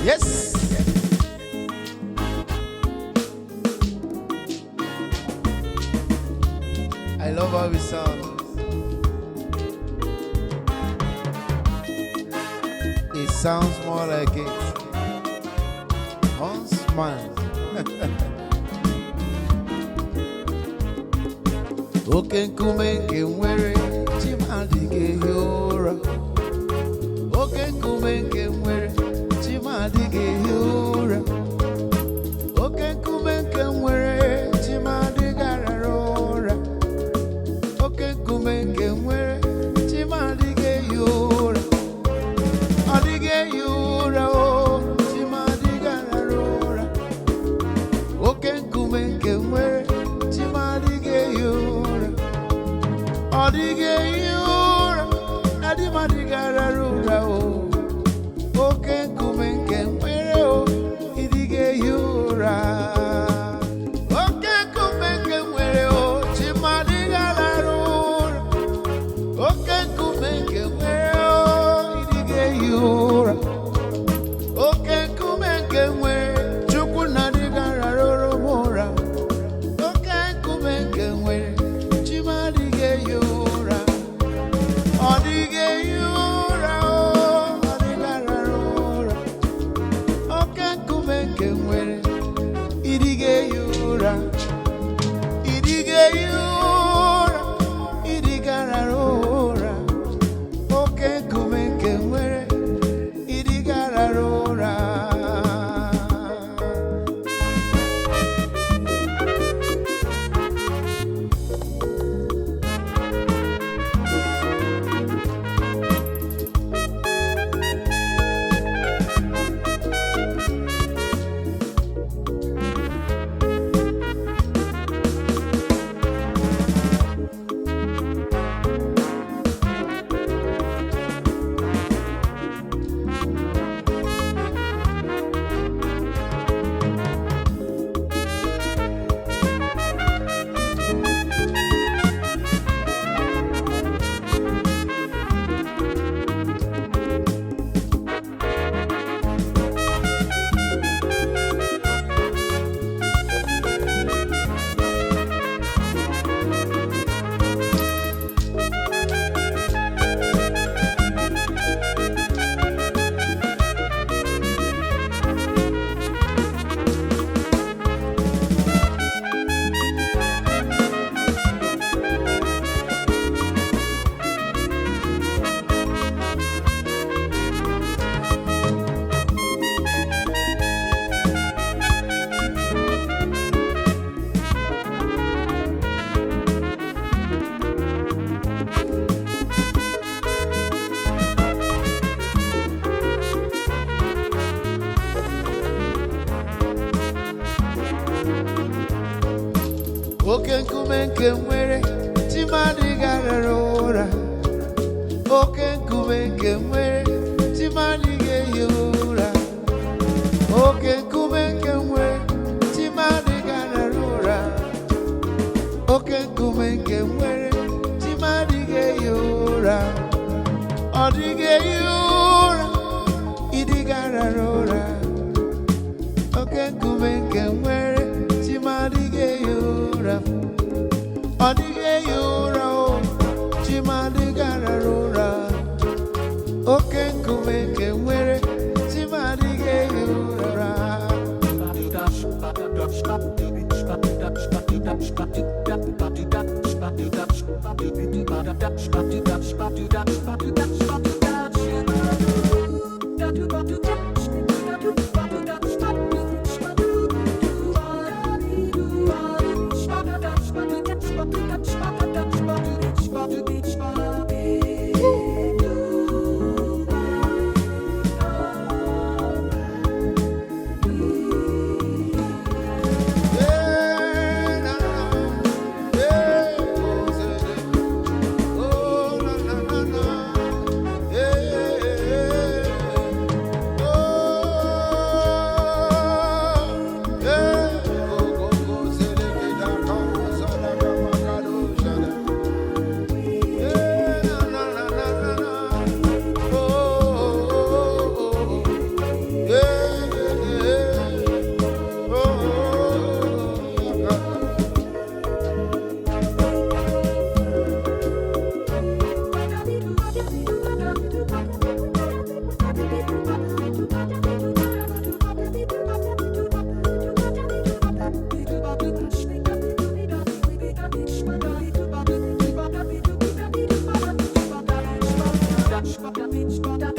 Yes. I love how we sound. It sounds more like it. Huntsman. Oke Nkume nwere adighi ụra. Oke Nkume nwere adighi ụra. Oke Nkume nwere adighi ụra. Oke Nkume nwere adighi ụra. Adighi ụra o adighi ụra. Oke Nkume nwere adighi ụra. Adighi ụra adighi ụra o. Oke Nkume nwere o idighi ụra. Oke Nkume nwere o adighi ụra. Oke Nkume nwere o idighi ụra. Oke Nkume nwere Chukwu na adighi ụra. Oke Nkume nwere adighi ụra. Ọ dịghị ụra o adighi ụra. Oke Nkume nwere idighi ụra. Idighi ụra idighi ụra. Oke Nkume nwere idighi ụra. Oke Nkume nwere adighi ụra. Oke Nkume nwere adighi ụra. Oke Nkume nwere adighi ụra. Oke Nkume nwere adighi ụra. Ọ dịghị ụra idighi ụra. Oke Nkume nwere adighi ụra. Ọ dịghị ụra o adighi ụra. Oke Nkume nwere adighi ụra. Na fuck a bitch, but